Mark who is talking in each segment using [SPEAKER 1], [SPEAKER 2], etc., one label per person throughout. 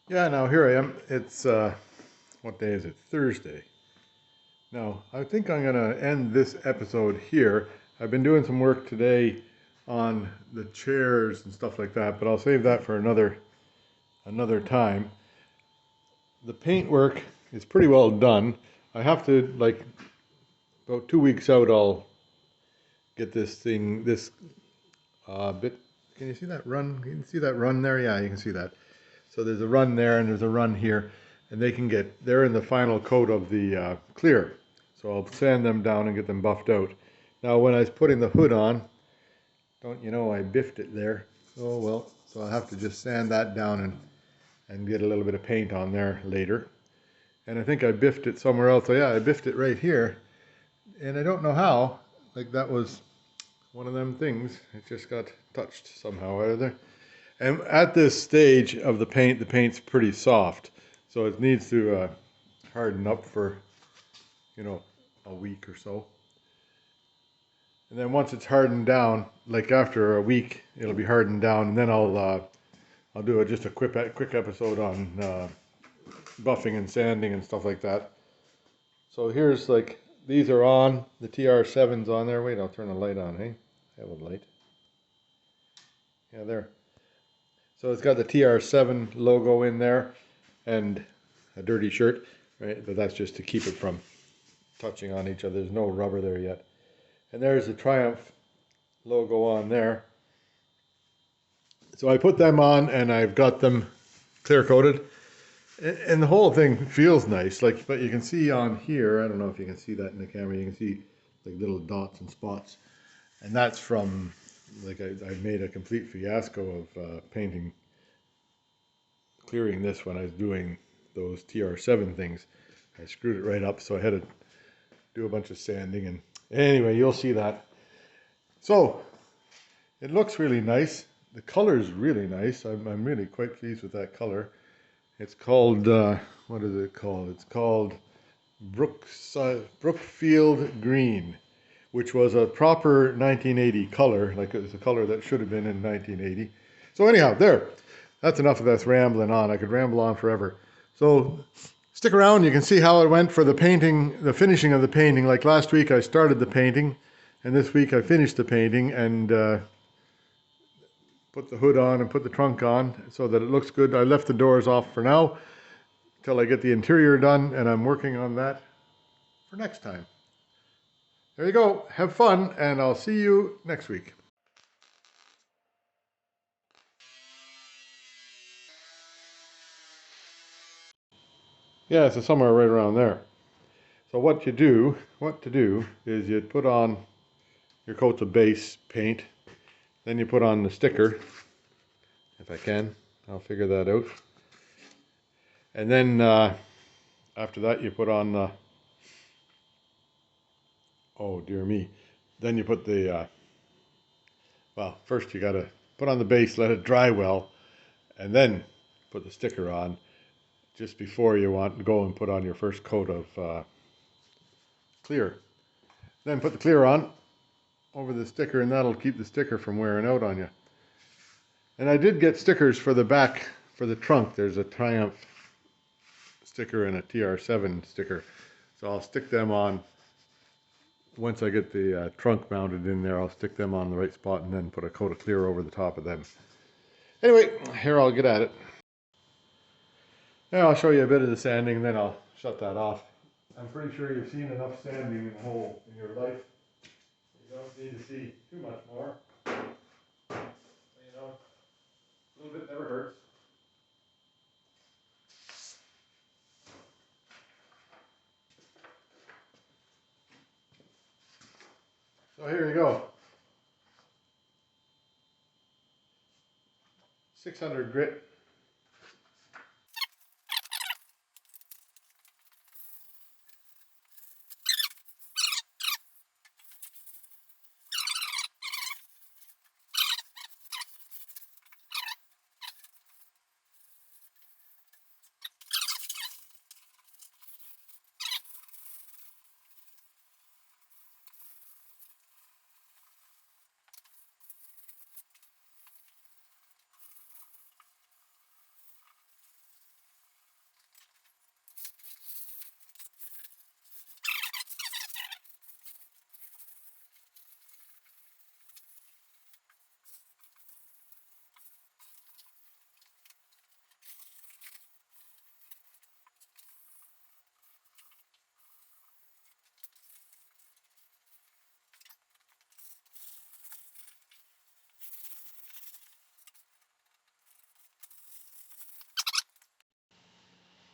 [SPEAKER 1] Yeah, now here I am. It's what day is it? Thursday. Now, I think I'm going to end this episode here. I've been doing some work today on the chairs and stuff like that, but I'll save that for another time. The paint work is pretty well done. I have to like about 2 weeks out. I'll get this bit. Can you see that run? Can you see that run there? Yeah, you can see that. So there's a run there and there's a run here, and they're in the final coat of the clear. So I'll sand them down and get them buffed out. Now when I was putting the hood on, don't you know I biffed it there. Oh well, so I'll have to just sand that down and get a little bit of paint on there later. And I think I biffed it somewhere else. So yeah, I biffed it right here. And I don't know how. Like that was one of them things. It just got touched somehow out of there. And at this stage of the paint's pretty soft, so it needs to harden up for, you know, a week or so. And then once it's hardened down, like after a week, it'll be hardened down, and then I'll do just a quick episode on buffing and sanding and stuff like that. So here's like these are on the TR7's on there. Wait, I'll turn the light on. Hey, I have a light. Yeah, there. So it's got the TR7 logo in there and a dirty shirt, right? But that's just to keep it from touching on each other. There's no rubber there yet. And there's the Triumph logo on there. So I put them on and I've got them clear coated. And the whole thing feels nice. Like, but you can see on here, I don't know if you can see that in the camera, you can see like little dots and spots. And that's from, like I made a complete fiasco of clearing this when I was doing those TR7 things. I screwed it right up, so I had to do a bunch of sanding. And anyway, you'll see that. So it looks really nice. The color is really nice. I'm really quite pleased with that color. It's called, what is it called? It's called Brookfield Green, which was a proper 1980 color. Like it was a color that should have been in 1980. So anyhow, there. That's enough of this rambling on. I could ramble on forever. So stick around. You can see how it went for the painting, the finishing of the painting. Like last week I started the painting, and this week I finished the painting and put the hood on and put the trunk on so that it looks good. I left the doors off for now till I get the interior done, and I'm working on that for next time. There you go. Have fun, and I'll see you next week. Yeah, so somewhere right around there. So what to do is you put on your coats of base paint, then you put on the sticker, if I can. I'll figure that out. And then after that you put on the, oh dear me, then you put the, well, first you gotta put on the base, let it dry well, and then put the sticker on just before you want to go and put on your first coat of clear. Then put the clear on over the sticker, and that'll keep the sticker from wearing out on you. And I did get stickers for the back, for the trunk. There's a Triumph sticker and a TR7 sticker. So I'll stick them on, once I get the trunk mounted in there, I'll stick them on the right spot and then put a coat of clear over the top of them. Anyway, here I'll get at it. Now I'll show you a bit of the sanding, and then I'll shut that off. I'm pretty sure you've seen enough sanding in your life. You don't need to see too much more. You know, a little bit never hurts. So here you go. 600 grit.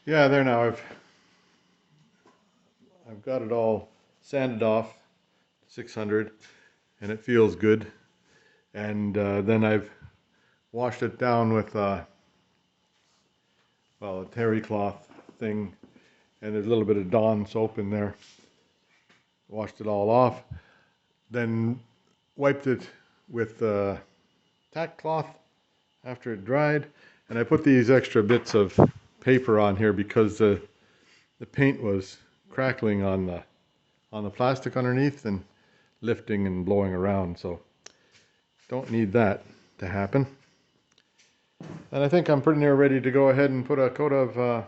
[SPEAKER 1] Yeah, there now. I've got it all sanded off, 600, and it feels good. And then I've washed it down with a terry cloth thing, and there's a little bit of Dawn soap in there. Washed it all off, then wiped it with tack cloth after it dried, and I put these extra bits of paper on here because the paint was crackling on the plastic underneath and lifting and blowing around, so don't need that to happen. And I think I'm pretty near ready to go ahead and put a coat of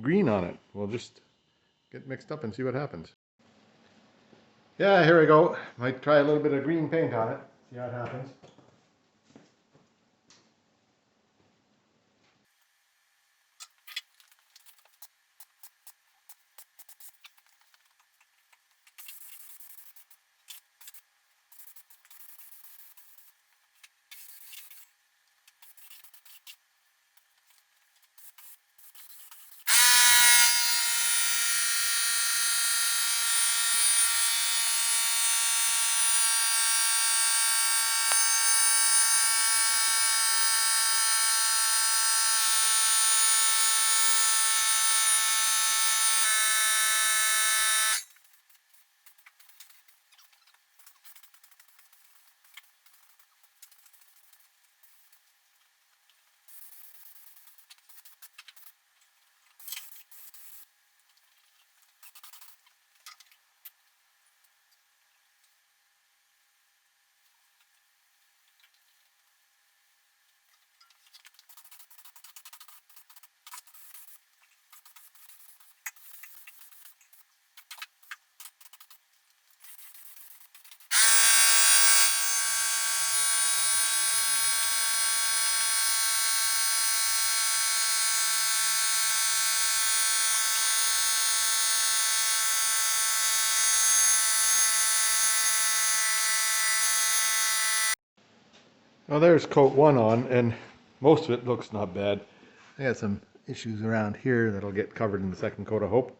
[SPEAKER 1] green on it. We'll just get mixed up and see what happens. Yeah, here we go. Might try a little bit of green paint on it, see how it happens. Well, there's coat one on, and most of it looks not bad. I got some issues around here that'll get covered in the second coat, I hope.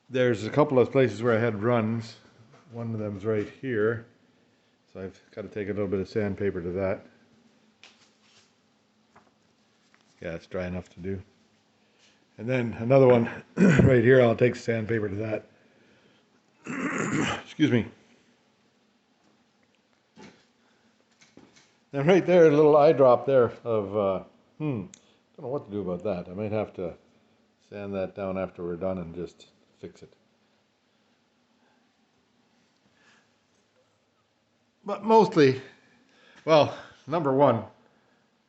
[SPEAKER 1] There's a couple of places where I had runs. One of them's right here, so I've got to take a little bit of sandpaper to that. Yeah, it's dry enough to do. And then another one right here, I'll take sandpaper to that. Excuse me. And right there, a little eye drop there of, don't know what to do about that. I might have to sand that down after we're done and just fix it. But mostly, well, number one,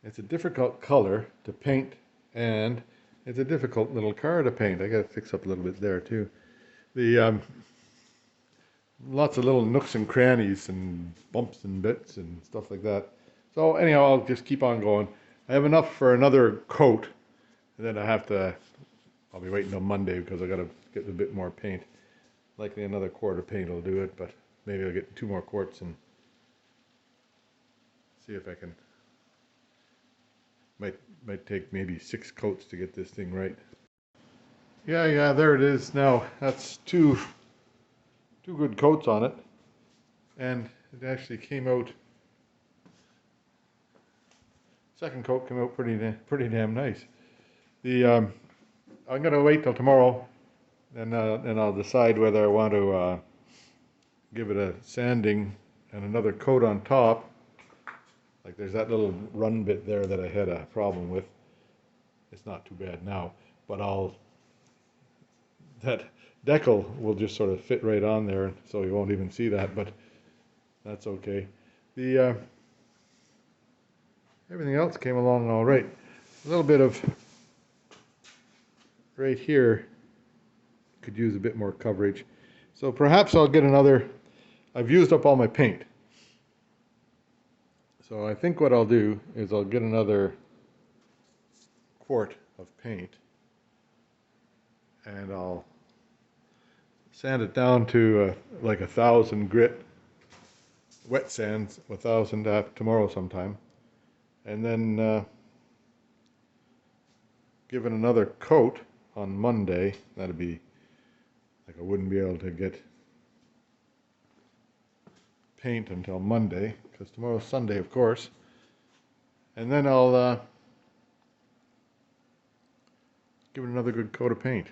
[SPEAKER 1] it's a difficult color to paint, and it's a difficult little car to paint. I got to fix up a little bit there too. The lots of little nooks and crannies and bumps and bits and stuff like that. So anyhow, I'll just keep on going. I have enough for another coat, and then I'll be waiting till Monday because I got to get a bit more paint. Likely another quart of paint will do it, but maybe I'll get 2 more quarts and see if I can. Might take maybe 6 coats to get this thing right. Yeah, there it is now. That's two good coats on it, and it actually came out. Second coat came out pretty damn nice. I'm gonna wait till tomorrow, and I'll decide whether I want to give it a sanding and another coat on top. Like there's that little run bit there that I had a problem with. It's not too bad now, but that decal will just sort of fit right on there, so you won't even see that, but that's okay. Everything else came along all right. A little bit of right here could use a bit more coverage. So perhaps I'll get another. I've used up all my paint. So I think what I'll do is I'll get another quart of paint, and I'll sand it down to like 1,000 grit, wet sand, 1,000 tomorrow sometime, and then give it another coat on Monday. That'd be like I wouldn't be able to get paint until Monday because tomorrow's Sunday, of course. And then I'll give it another good coat of paint.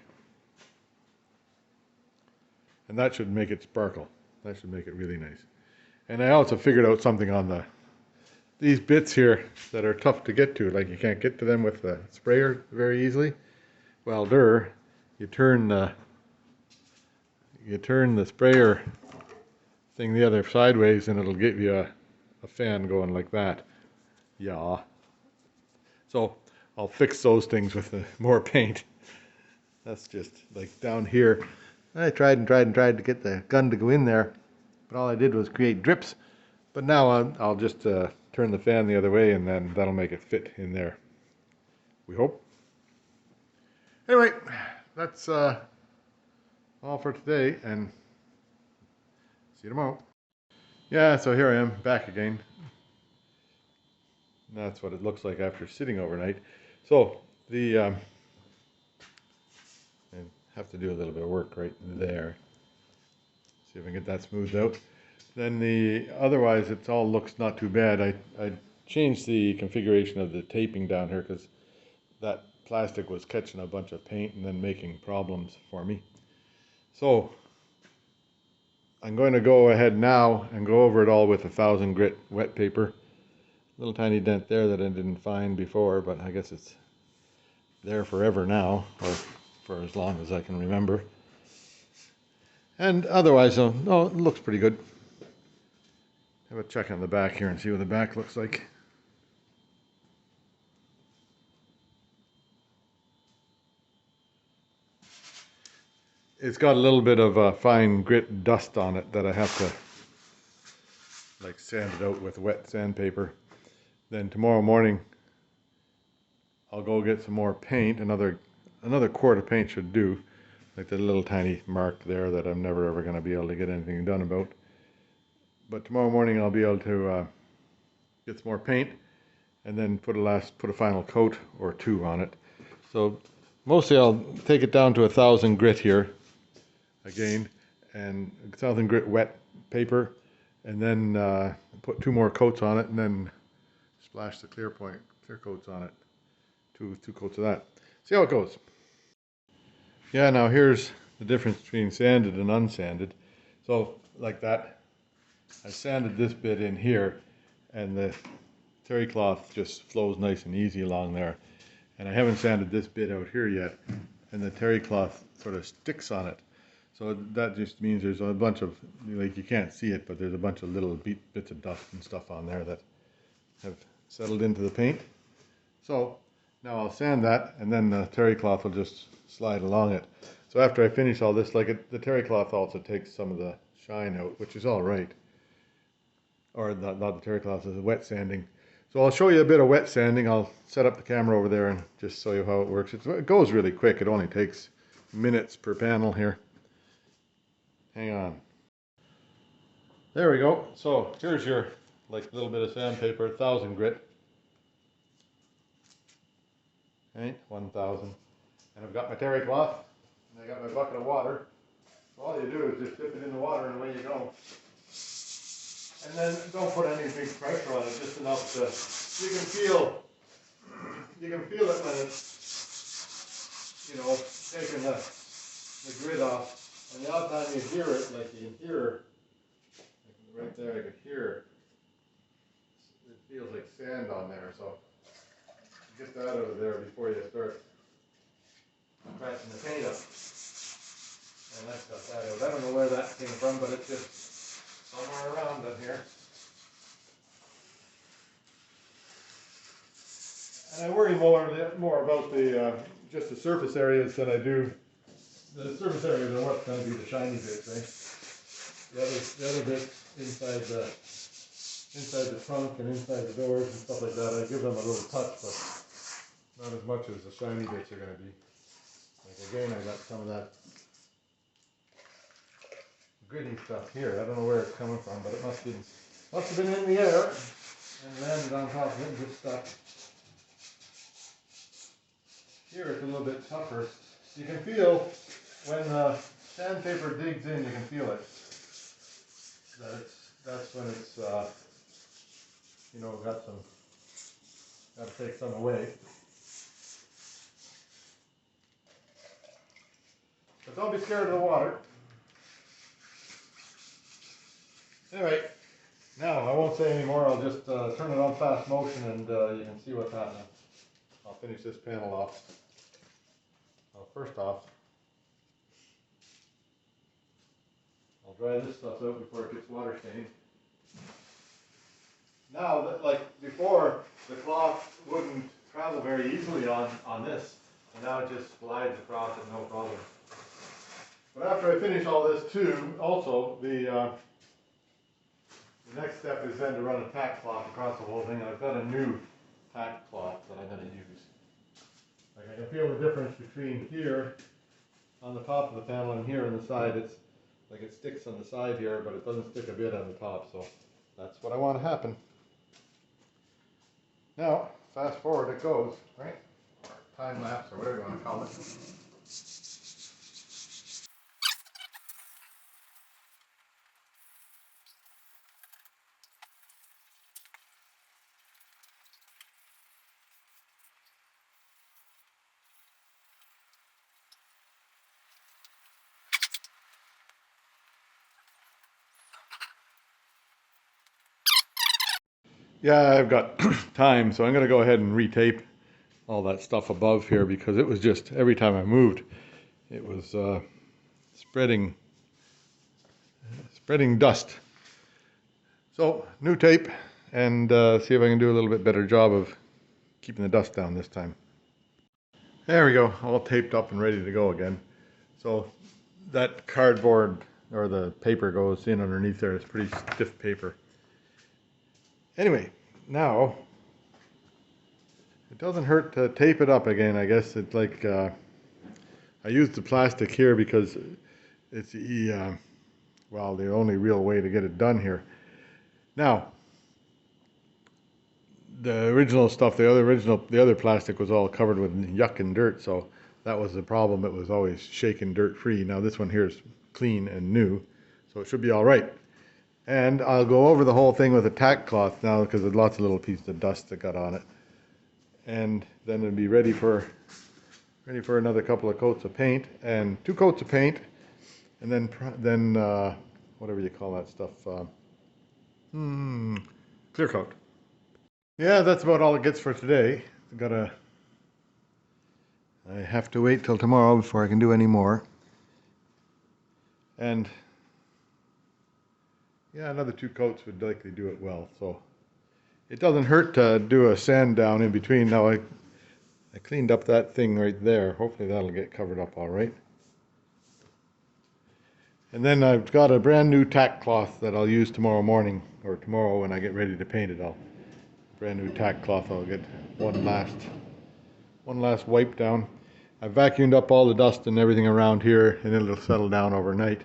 [SPEAKER 1] And that should make it sparkle. That should make it really nice. And I also figured out something on these bits here that are tough to get to, like you can't get to them with the sprayer very easily. Well, you turn the sprayer thing the other sideways and it'll give you a fan going like that. Yeah. So I'll fix those things with more paint. That's just like down here. I tried and tried and tried to get the gun to go in there, but all I did was create drips. But now I'll just turn the fan the other way and then that'll make it fit in there. We hope. Anyway, that's all for today and see you tomorrow. Yeah, so here I am back again. That's what it looks like after sitting overnight. So I have to do a little bit of work right there. See if I can get that smoothed out. Then otherwise it all looks not too bad. I changed the configuration of the taping down here because that plastic was catching a bunch of paint and then making problems for me. So I'm going to go ahead now and go over it all with 1000 grit wet paper. Little tiny dent there that I didn't find before, but I guess it's there forever now, or for as long as I can remember. And otherwise, no, it looks pretty good. Have a check on the back here and see what the back looks like. It's got a little bit of fine grit dust on it that I have to like sand it out with wet sandpaper. Then tomorrow morning I'll go get some more paint. Another quart of paint should do. Like the little tiny mark there that I'm never ever going to be able to get anything done about. But tomorrow morning I'll be able to get some more paint and then put a final coat or two on it. So mostly I'll take it down to 1000 grit here again, and 1000 grit wet paper, and then put 2 more coats on it, and then splash the clear coats on it. Two coats of that. See how it goes. Yeah, now here's the difference between sanded and unsanded. So like that, I sanded this bit in here, and the terry cloth just flows nice and easy along there. And I haven't sanded this bit out here yet, and the terry cloth sort of sticks on it. So that just means there's a bunch of, like you can't see it, but there's a bunch of little bits of dust and stuff on there that have settled into the paint. So now I'll sand that, and then the terry cloth will just slide along it. So after I finish all this, like the terry cloth also takes some of the shine out, which is all right. Or not the terry cloth, it's wet sanding. So I'll show you a bit of wet sanding. I'll set up the camera over there and just show you how it works. It goes really quick. It only takes minutes per panel here. Hang on. There we go. So here's your little bit of sandpaper, 1000 grit. Okay, 1000. And I've got my terry cloth, and I got my bucket of water. So all you do is just dip it in the water and away you go. And then don't put any big pressure on it, just enough to, you can feel it when it's, taking the grit off. And the odd time you hear it, like you can hear, right there, I can hear, it feels like sand on there, so get that out of there before you start scratching the paint up. And that's got that out. I don't know where that came from, but it's just somewhere around in here. And I worry more about just the surface areas than I do. The surface areas are what's going to be the shiny bits, right? The other bits inside the trunk and inside the doors and stuff like that, I give them a little touch, but not as much as the shiny bits are going to be. Like again, I got some of that gritty stuff here. I don't know where it's coming from, but it must have been in the air and landed on top of it and just stuck. Here it's a little bit tougher. You can feel when the sandpaper digs in, you can feel it. That's when it's you know, got to take some away. But don't be scared of the water. Anyway, now I won't say any more. I'll just turn it on fast motion and you can see what's happening. I'll finish this panel off. Well, first off, I'll dry this stuff out before it gets water stained. Now, like before, the cloth wouldn't travel very easily on this, and now it just slides across it, no problem. But after I finish all this too, also, the next step is then to run a tack cloth across the whole thing, and I've got a new tack cloth that I'm going to use. Like I can feel the difference between here on the top of the panel and here on the side. It's like it sticks on the side here, but it doesn't stick a bit on the top, so that's what I want to happen. Now, fast forward it goes, right? Or time lapse, or whatever you want to call it. Yeah, I've got time, so I'm going to go ahead and retape all that stuff above here because it was just, every time I moved, it was spreading dust. So, new tape, and see if I can do a little bit better job of keeping the dust down this time. There we go, all taped up and ready to go again. So, that cardboard, or the paper goes in underneath there. It's pretty stiff paper. Anyway, now, it doesn't hurt to tape it up again, I guess. It's like, I used the plastic here because it's the only real way to get it done here. Now, the original stuff, the other plastic was all covered with yuck and dirt, so that was the problem. It was always shaken dirt free. Now this one here is clean and new, so it should be all right. And I'll go over the whole thing with a tack cloth now because there's lots of little pieces of dust that got on it. And then it'll be ready for another couple of coats of paint, and 2 coats of paint, and then whatever you call that stuff, clear coat. Yeah, that's about all it gets for today. I have to wait till tomorrow before I can do any more. And yeah, another 2 coats would likely do it well. So it doesn't hurt to do a sand down in between. Now I cleaned up that thing right there. Hopefully that'll get covered up all right. And then I've got a brand new tack cloth that I'll use tomorrow morning, or tomorrow when I get ready to paint it. Brand new tack cloth. I'll get one last wipe down. I vacuumed up all the dust and everything around here, and it'll settle down overnight.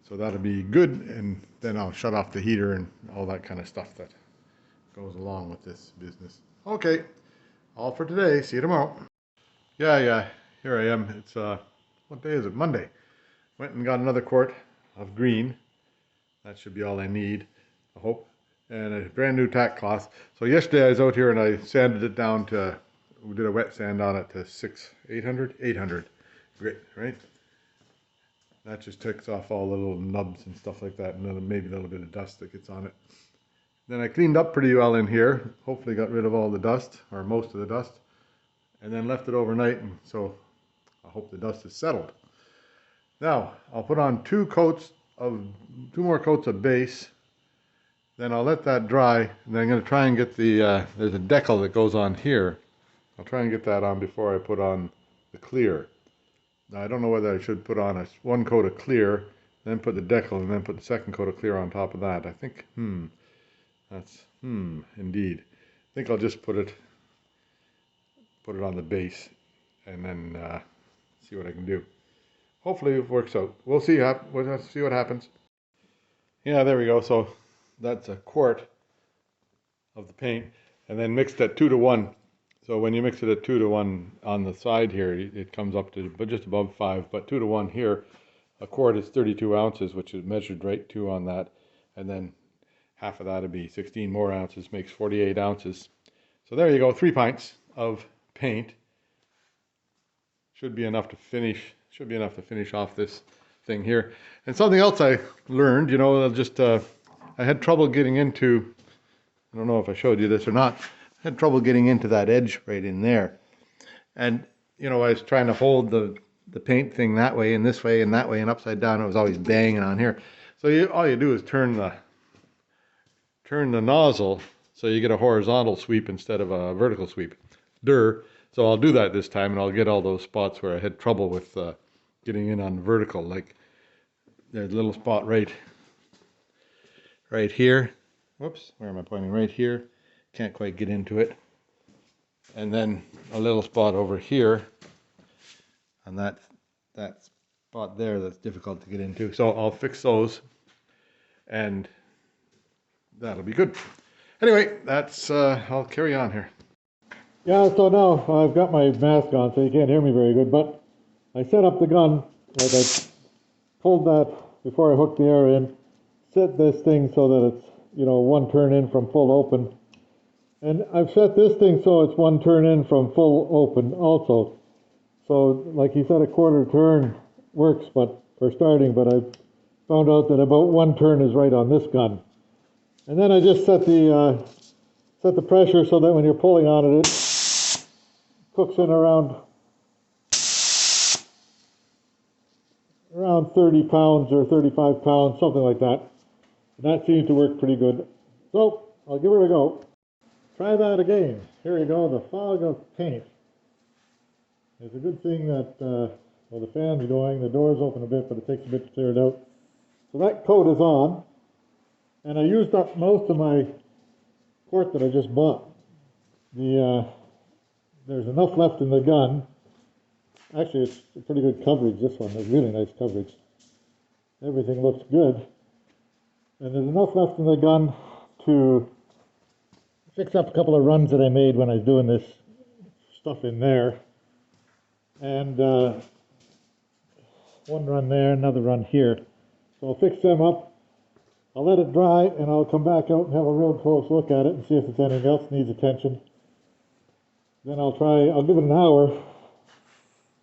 [SPEAKER 1] So that'll be good, and then I'll shut off the heater and all that kind of stuff that goes along with this business. Okay, all for today. See you tomorrow. Yeah, here I am. It's, what day is it? Monday. Went and got another quart of green. That should be all I need, I hope. And a brand new tack cloth. So yesterday I was out here and I sanded it down to, we did a wet sand on it to 800 grit, right? That just takes off all the little nubs and stuff like that, and then maybe a little bit of dust that gets on it. Then I cleaned up pretty well in here, hopefully got rid of all the dust, or most of the dust, and then left it overnight, and so I hope the dust is settled. Now, I'll put on 2 more coats of base, then I'll let that dry, and then I'm going to try and get there's a decal that goes on here. I'll try and get that on before I put on the clear. Now, I don't know whether I should put on 1 coat of clear, then put the decal, and then put the 2nd coat of clear on top of that. I think, indeed. I think I'll just put it on the base, and then see what I can do. Hopefully it works out. We'll see what happens. Yeah, there we go. So that's a quart of the paint, and then mixed at 2 to 1 So when you mix it at 2 to 1 on the side here, it comes up to just above 5, but 2 to 1 here, a quart is 32 ounces, which is measured right to on that, and then half of that would be 16 more ounces, makes 48 ounces. So there you go, 3 pints of paint. Should be enough to finish off this thing here. And something else I learned, you know, I had trouble getting into, I don't know if I showed you this or not, I had trouble getting into that edge right in there. And, you know, I was trying to hold the paint thing that way and this way and that way and upside down. It was always banging on here. So all you do is turn the nozzle so you get a horizontal sweep instead of a vertical sweep. So I'll do that this time, and I'll get all those spots where I had trouble with getting in on vertical. Like there's a little spot right here. Whoops, where am I pointing? Right here. Can't quite get into it. And then a little spot over here, and that spot there that's difficult to get into. So I'll fix those, and that'll be good. Anyway, I'll carry on here. Yeah, so now I've got my mask on, so you can't hear me very good, but I set up the gun, like I pulled that before I hooked the air in, set this thing so that it's, you know, one turn in from full open. And I've set this thing so it's one turn in from full open also. So, like he said, a quarter turn works for starting, but I found out that about one turn is right on this gun. And then I just set the pressure so that when you're pulling on it, it cooks in around 30 pounds or 35 pounds, something like that. And that seems to work pretty good. So I'll give it a go. Try that again. Here you go, the fog of paint. It's a good thing that, well, the fan's going, the door's open a bit, but it takes a bit to clear it out. So that coat is on, and I used up most of my quart that I just bought. There's enough left in the gun. Actually, it's a pretty good coverage, this one. There's really nice coverage. Everything looks good. And there's enough left in the gun to fix up a couple of runs that I made when I was doing this stuff in there. And one run there, another run here. So I'll fix them up. I'll let it dry, and I'll come back out and have a real close look at it and see if there's anything else needs attention. Then I'll give it an hour,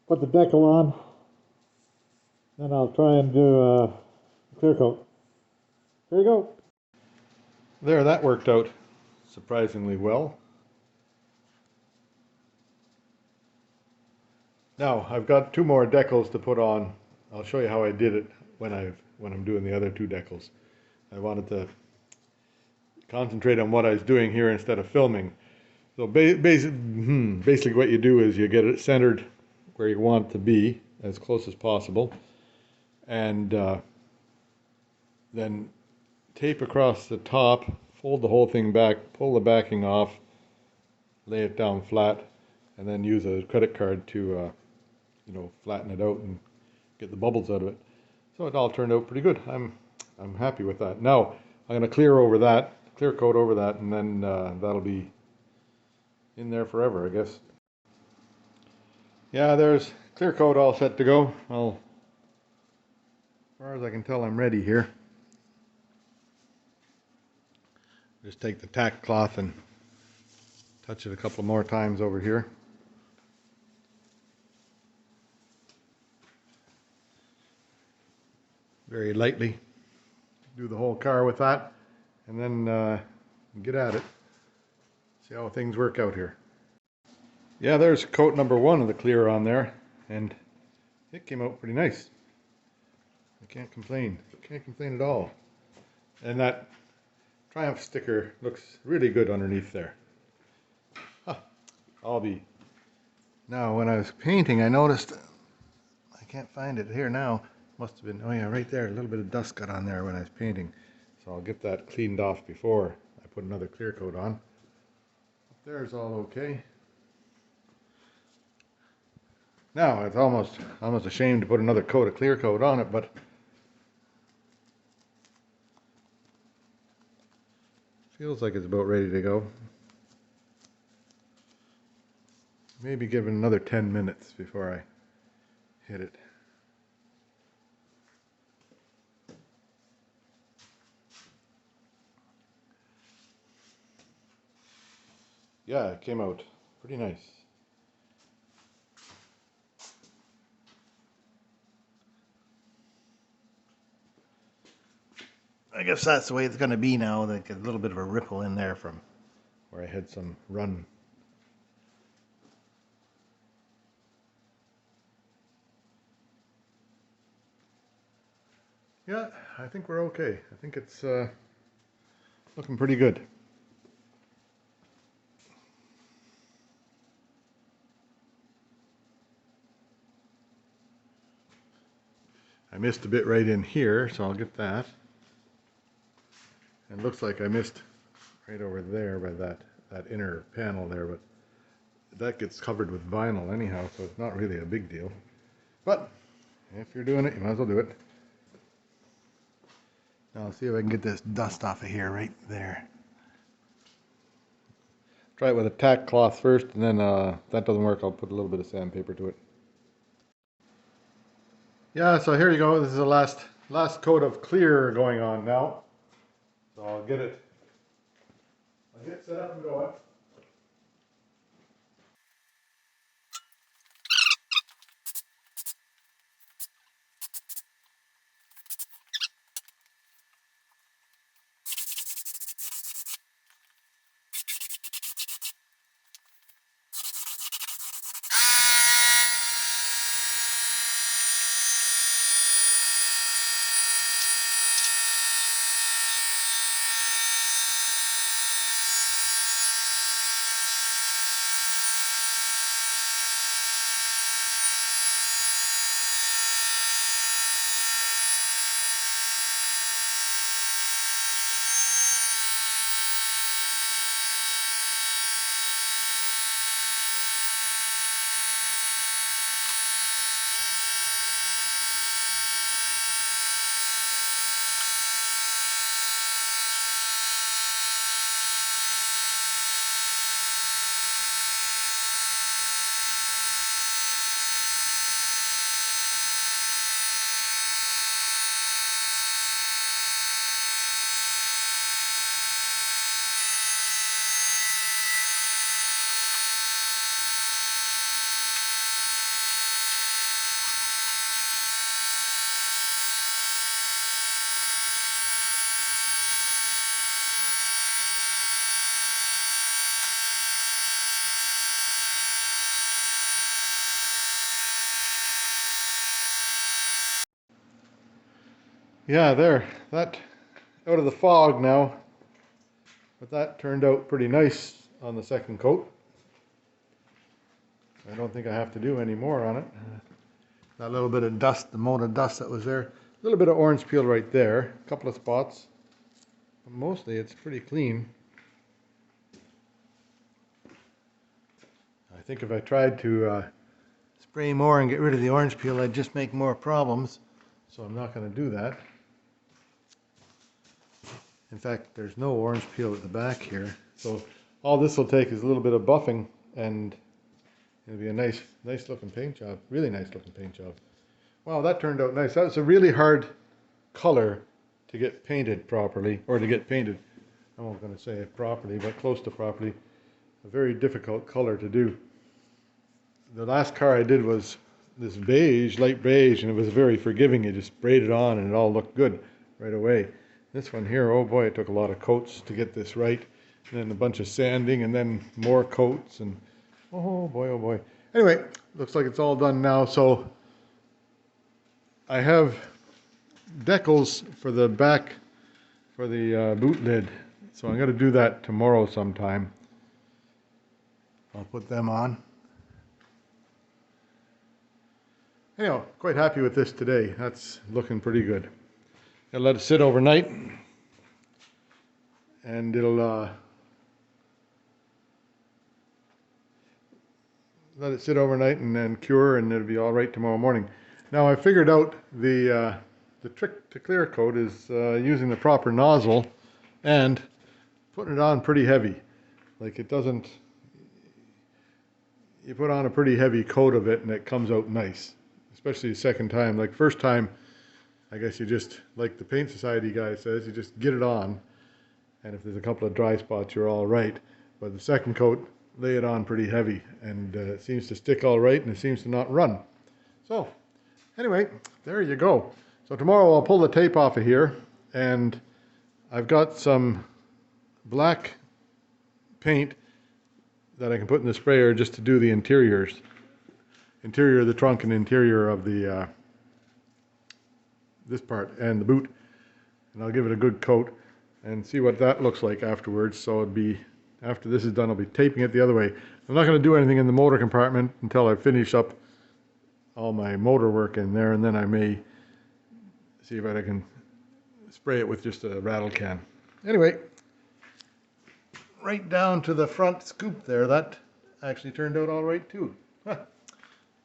[SPEAKER 1] put the decal on, then I'll try and do a clear coat. There you go. There, that worked out surprisingly well. Now, I've got 2 more decals to put on. I'll show you how I did it when I'm doing the other 2 decals. I wanted to concentrate on what I was doing here instead of filming. So basically what you do is you get it centered where you want it to be, as close as possible, and then tape across the top, fold the whole thing back, pull the backing off, lay it down flat, and then use a credit card to you know, flatten it out and get the bubbles out of it. So it all turned out pretty good. I'm happy with that. Now I'm going to clear coat over that, and then that'll be in there forever, I guess. Yeah, there's clear coat all set to go. Well, as far as I can tell, I'm ready here. Just take the tack cloth and touch it a couple more times over here. Very lightly. Do the whole car with that, and then get at it. See how things work out here. Yeah, there's coat number 1 of the clear on there, and it came out pretty nice. I can't complain. Can't complain at all. And that Triumph sticker looks really good underneath there. Huh. Now, when I was painting, I noticed, I can't find it here now. Must have been, oh yeah, right there. A little bit of dust got on there when I was painting. So I'll get that cleaned off before I put another clear coat on. Up there's all okay. Now, it's almost a shame to put another coat of clear coat on it, but feels like it's about ready to go. maybe give it another 10 minutes before I hit it. Yeah, it came out pretty nice. I guess that's the way it's going to be now. Like a little bit of a ripple in there from where I had some run. Yeah, I think we're okay. I think it's looking pretty good. I missed a bit right in here, so I'll get that. It looks like I missed right over there by that inner panel there, but that gets covered with vinyl anyhow, so it's not really a big deal. But if you're doing it, you might as well do it. Now I'll see if I can get this dust off of here right there. Try it with a tack cloth first, and then if that doesn't work, I'll put a little bit of sandpaper to it. Yeah, so here you go. This is the last coat of clear going on now. So I'll get it set up and going. Yeah, there. That out of the fog now. But that turned out pretty nice on the second coat. I don't think I have to do any more on it. That little bit of dust, the mote of dust that was there. A little bit of orange peel right there. A couple of spots. But mostly it's pretty clean. I think if I tried to spray more and get rid of the orange peel, I'd just make more problems. So I'm not going to do that. In fact, there's no orange peel at the back here. So all this will take is a little bit of buffing, and it'll be a nice looking paint job. Really nice looking paint job. Wow, that turned out nice. That was a really hard color to get painted properly, or to get painted. I'm not going to say it properly, but close to properly. A very difficult color to do. The last car I did was this beige, light beige, and it was very forgiving. You just sprayed it on and it all looked good right away. This one here, oh boy, it took a lot of coats to get this right. And then a bunch of sanding and then more coats, and oh boy, oh boy. Anyway, looks like it's all done now. So I have decals for the back, for the boot lid. So I'm going to do that tomorrow sometime. I'll put them on. Anyhow, quite happy with this today. That's looking pretty good. I'll let it sit overnight, and it'll let it sit overnight and then cure, and it'll be all right tomorrow morning. Now I figured out the trick to clear coat is using the proper nozzle and putting it on pretty heavy. Like it doesn't, you put on a pretty heavy coat of it and it comes out nice, especially the second time. Like first time, I guess you just, like the Paint Society guy says, you just get it on, and if there's a couple of dry spots, you're all right. But the second coat, lay it on pretty heavy, and it seems to stick all right, and it seems to not run. So, anyway, there you go. So tomorrow I'll pull the tape off of here, and I've got some black paint that I can put in the sprayer just to do the interiors. Interior of the trunk and interior of the this part and the boot. And I'll give it a good coat and see what that looks like afterwards. So it'd be, after this is done, I'll be taping it the other way. I'm not going to do anything in the motor compartment until I finish up all my motor work in there, and then I may see if I can spray it with just a rattle can. Anyway, right down to the front scoop there, that actually turned out all right too. Huh.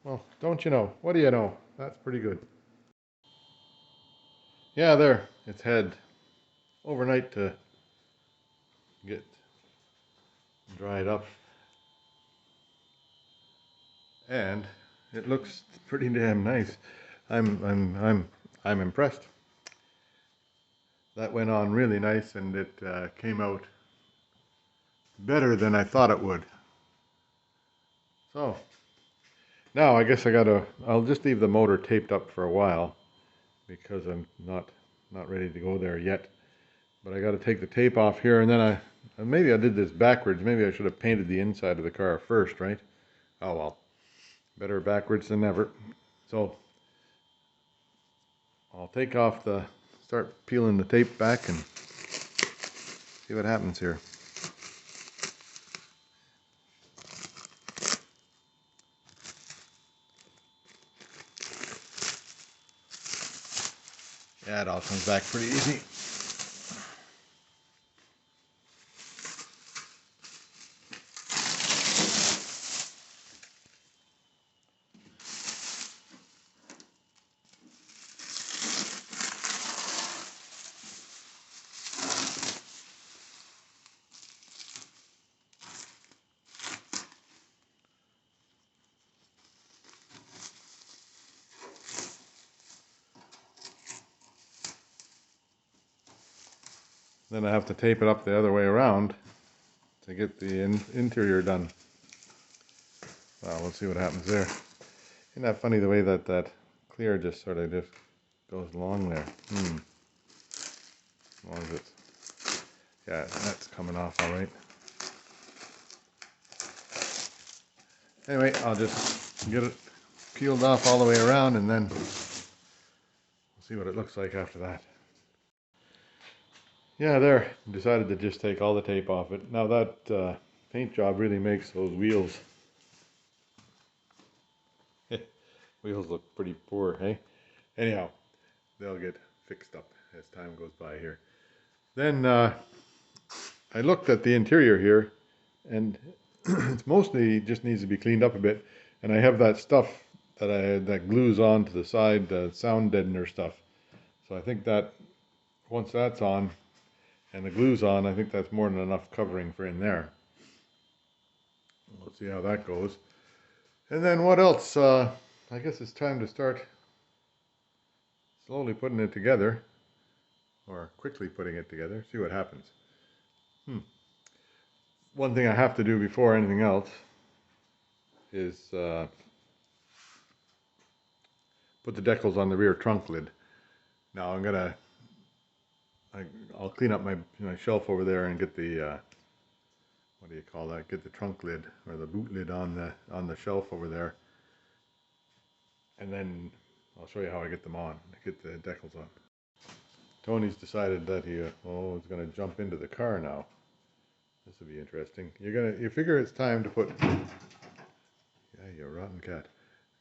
[SPEAKER 1] Well, don't you know? What do you know? That's pretty good. Yeah, there. It's had overnight to get dried up, and it looks pretty damn nice. I'm impressed. That went on really nice, and it came out better than I thought it would. So now I guess I'll just leave the motor taped up for a while, because I'm not ready to go there yet. But I got to take the tape off here, and then maybe I did this backwards. Maybe I should have painted the inside of the car first, right? Oh well, better backwards than never. So I'll start peeling the tape back and see what happens here. Yeah, it all comes back pretty easy. Then I have to tape it up the other way around to get the interior done. Well, we'll see what happens there. Isn't that funny the way that clear just sort of just goes along there? As long as it's, yeah, that's coming off all right. Anyway, I'll just get it peeled off all the way around, and then we'll see what it looks like after that. Yeah, there. Decided to just take all the tape off it. Now that paint job really makes those wheels. Wheels look pretty poor, hey? Anyhow, they'll get fixed up as time goes by here. Then I looked at the interior here, and it's mostly just needs to be cleaned up a bit. And I have that stuff that glues on to the side, sound deadener stuff. So I think that once that's on, and the glue's on, I think that's more than enough covering for in there. We'll see how that goes. And then what else? I guess it's time to start slowly putting it together, or quickly putting it together, see what happens. One thing I have to do before anything else is put the decals on the rear trunk lid. Now I'll clean up my shelf over there and get the what do you call that? Get the trunk lid or the boot lid on the shelf over there, and then I'll show you how I get them on. Get the decals on. Tony's decided that he's going to jump into the car now. This will be interesting. You figure it's time to put. Yeah, you rotten cat.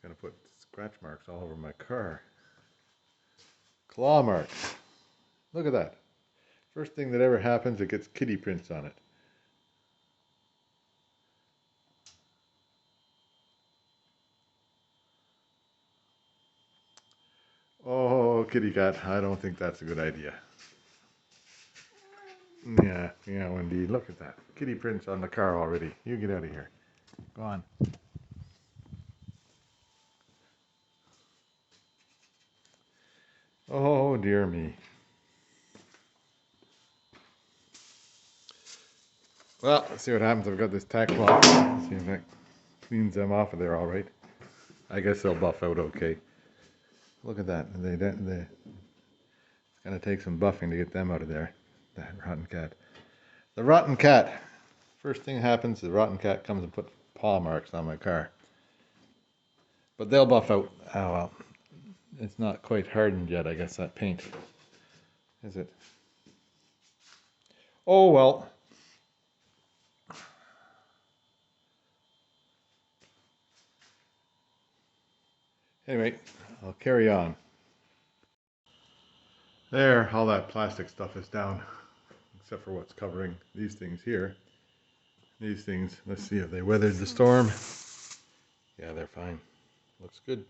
[SPEAKER 1] Gonna put scratch marks all over my car. Claw marks. Look at that. First thing that ever happens, it gets kitty prints on it. Oh, kitty cat, I don't think that's a good idea. Yeah, Wendy, look at that. Kitty prints on the car already. You get out of here. Go on. Oh dear me. Well, let's see what happens. I've got this tack cloth. Let's see if that cleans them off of there all right. I guess they'll buff out okay. Look at that. It's gonna take some buffing to get them out of there. That rotten cat. The rotten cat. First thing happens, the rotten cat comes and puts paw marks on my car. But they'll buff out. Oh well. It's not quite hardened yet, I guess, that paint. Is it? Oh well. Anyway, I'll carry on. There, all that plastic stuff is down, except for what's covering these things here. These things, let's see if they weathered the storm. Yeah, they're fine. Looks good.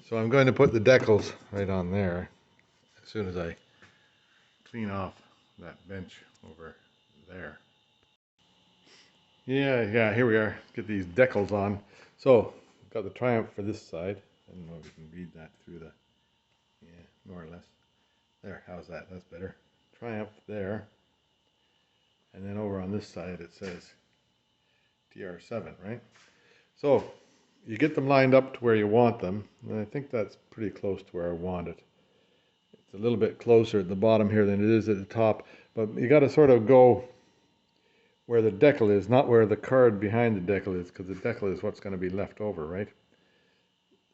[SPEAKER 1] So I'm going to put the decals right on there as soon as I clean off that bench over there. Yeah, here we are. Get these decals on. So, got the Triumph for this side. I don't know if you can read that through the, yeah, more or less. There, how's that? That's better. Triumph there. And then over on this side it says TR7, right? So, you get them lined up to where you want them. And I think that's pretty close to where I want it. It's a little bit closer at the bottom here than it is at the top. But you got to sort of go where the decal is, not where the card behind the decal is, because the decal is what's going to be left over, right?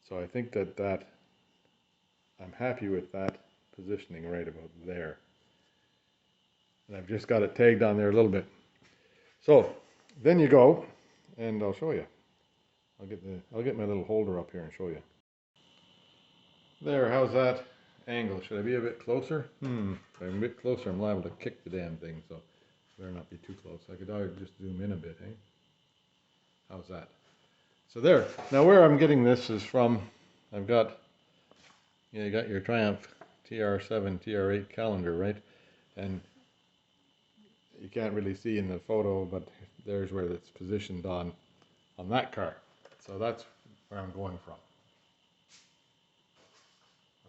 [SPEAKER 1] So I think that I'm happy with that positioning right about there. And I've just got it tagged on there a little bit. So then you go, and I'll show you. I'll get my little holder up here and show you. There, how's that angle? Should I be a bit closer? If I'm a bit closer, I'm liable to kick the damn thing, so better not be too close. I could always just zoom in a bit, eh? How's that? So there. Now where I'm getting this is from, I've got, you got your Triumph TR7, TR8 calendar, right? And you can't really see in the photo, but there's where it's positioned on that car. So that's where I'm going from.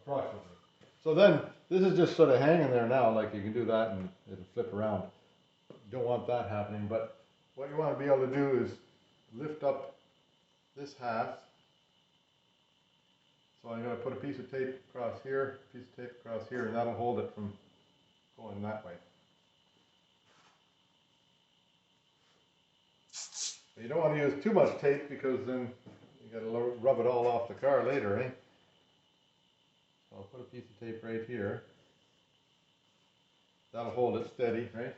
[SPEAKER 1] Approximately. So then, this is just sort of hanging there now, like you can do that and it'll flip around. You don't want that happening, but what you want to be able to do is lift up this half. So I'm going to put a piece of tape across here, a piece of tape across here, and that'll hold it from going that way. But you don't want to use too much tape because then you got to rub it all off the car later, eh? So I'll put a piece of tape right here. That'll hold it steady, right?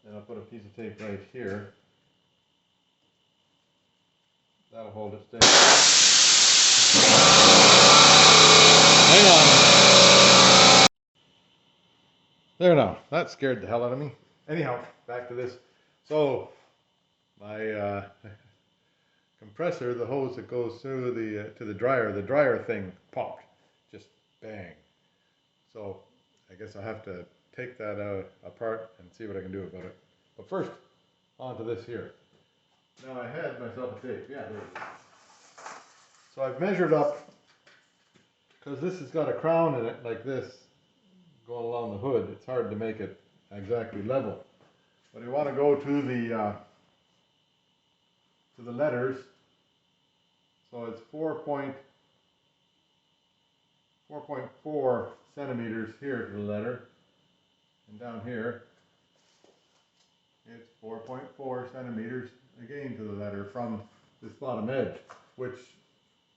[SPEAKER 1] Then I'll put a piece of tape right here. That'll hold it steady. Hang on. There now. That scared the hell out of me. Anyhow, back to this. So, my compressor, the hose that goes through to the dryer thing popped. Just bang. So, I guess I'll have to take that apart and see what I can do about it. But first, on to this here. Now I had myself a tape. Yeah, there it is. So I've measured up, because this has got a crown in it like this, going along the hood. It's hard to make it exactly level. But you want to go to the letters. So it's 4.4 centimeters here to the letter, and down here it's 4.4 centimeters again to the letter from this bottom edge, which,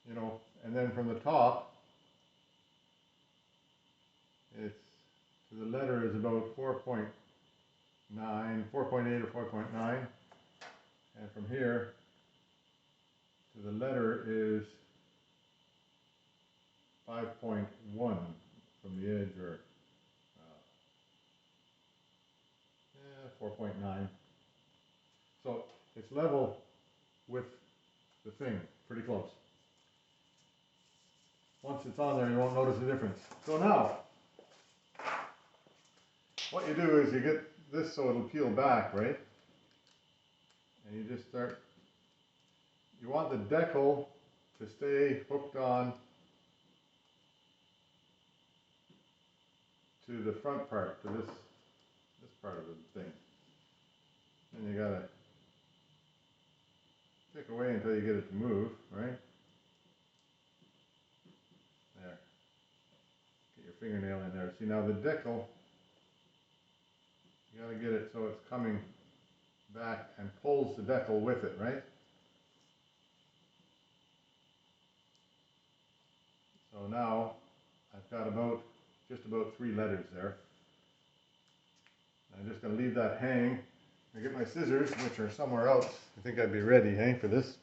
[SPEAKER 1] you know, and then from the top it's to the letter is about 4.9, 4.8 or 4.9, and from here to the letter is 5.1 from the edge, or 4.9. So it's level with the thing, pretty close. Once it's on there, you won't notice the difference. So now, what you do is you get this so it'll peel back, right? And you just start you want the decal to stay hooked on to the front part, to this part of the thing. And you gotta pick away until you get it to move, right? There. Get your fingernail in there. See, now the decal, you gotta get it so it's coming back and pulls the decal with it, right? So now I've got just about 3 letters there. I'm just going to leave that hang. I get my scissors, which are somewhere else. I think I'd be ready, hey, for this.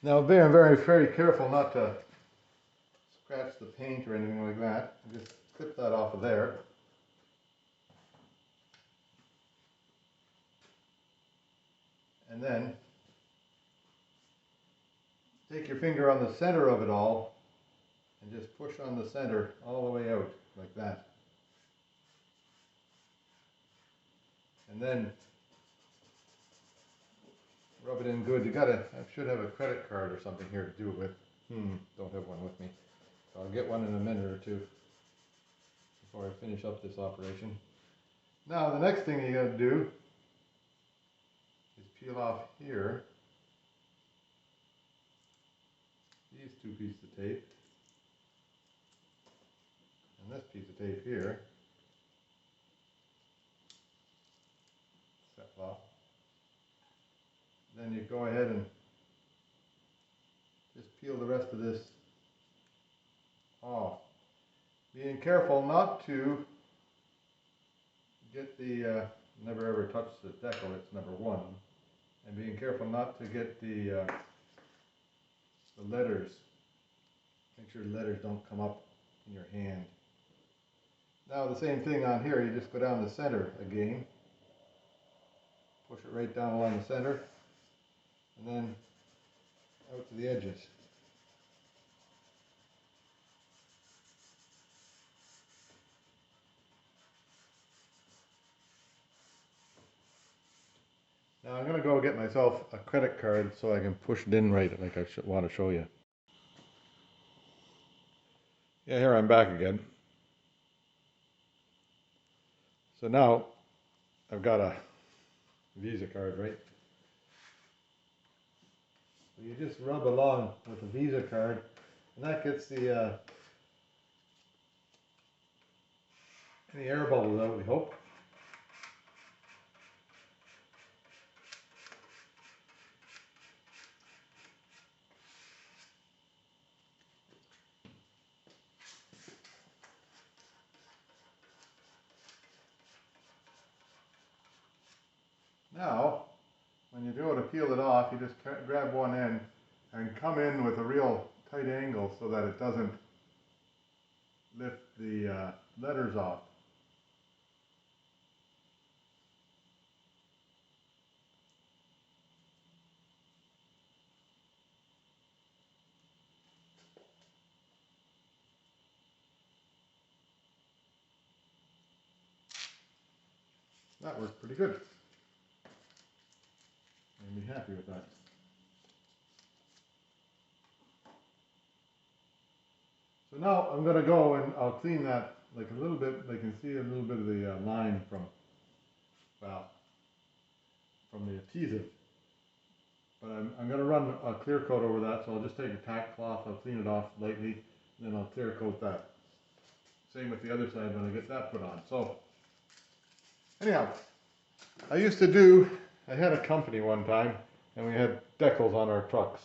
[SPEAKER 1] Now, very, very, very careful not to scratch the paint or anything like that. Just clip that off of there. And then take your finger on the center of it all and just push on the center all the way out like that. And then rub it in good. I should have a credit card or something here to do it with. Don't have one with me. So I'll get one in a minute or two before I finish up this operation. Now the next thing you got to do is peel off here these 2 pieces of tape and this piece of tape here. Set off. Then you go ahead and just peel the rest of this off. Being careful not to get the, never ever touch the decal, it's number 1. And being careful not to get the letters. Make sure the letters don't come up in your hand. Now the same thing on here, you just go down the center again. Push it right down along the center. And then out to the edges. Now I'm going to go get myself a credit card so I can push it in right like I want to show you. Yeah, here I'm back again. So now I've got a Visa card, right? So you just rub along with the Visa card and that gets the any air bubbles out, we hope. Now, when you go to peel it off, you just grab one end and come in with a real tight angle so that it doesn't lift the letters off. That worked pretty good. Made me happy with that. So now I'm going to go and I'll clean that like a little bit. You can see a little bit of the line from the adhesive. But I'm going to run a clear coat over that, so I'll just take a tack cloth, I'll clean it off lightly, and then I'll clear coat that. Same with the other side when I get that put on. So anyhow, I had a company one time, and we had decals on our trucks.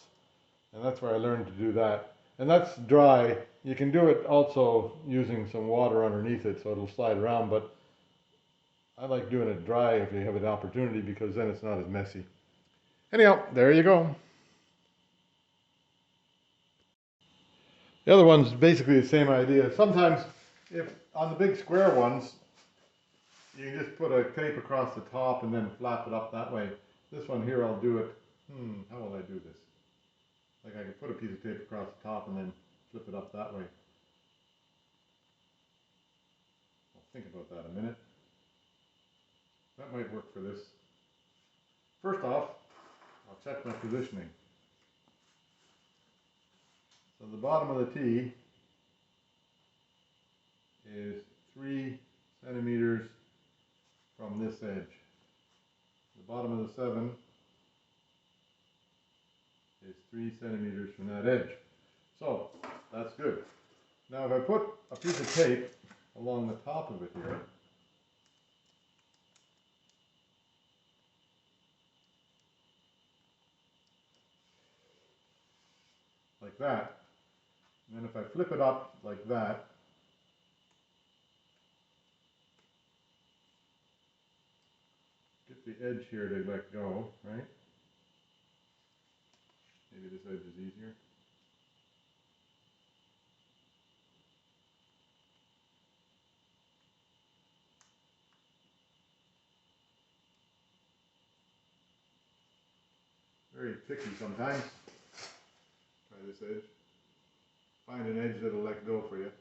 [SPEAKER 1] And that's where I learned to do that. And that's dry. You can do it also using some water underneath it so it'll slide around, but I like doing it dry if you have an opportunity because then it's not as messy. Anyhow, there you go. The other one's basically the same idea. Sometimes, if on the big square ones, you can just put a tape across the top and then flap it up that way. This one here, I'll do it, how will I do this? Like I could put a piece of tape across the top and then flip it up that way. I'll Think about that a minute. That might work for this. First off, I'll check my positioning. So the bottom of the T is 3 centimeters from this edge. The bottom of the 7 is 3 centimeters from that edge. So that's good. Now if I put a piece of tape along the top of it here, like that, and then if I flip it up like that, get the edge here to let go, right? Maybe this edge is easier. Very picky sometimes. Try this edge. Find an edge that'll let go for you.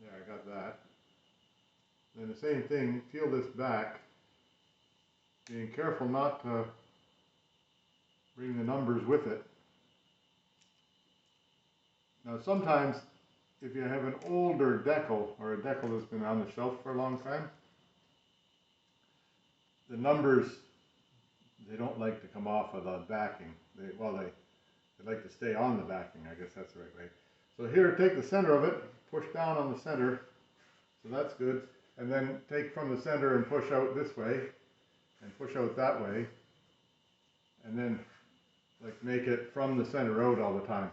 [SPEAKER 1] Yeah, I got that. Then the same thing, peel this back, being careful not to bring the numbers with it. Now sometimes, if you have an older decal, or a decal that's been on the shelf for a long time, the numbers, they don't like to come off of the backing. They like to stay on the backing, I guess that's the right way. So here, take the center of it, push down on the center, so that's good. And then take from the center and push out this way, and push out that way. And then, like, make it from the center out all the time.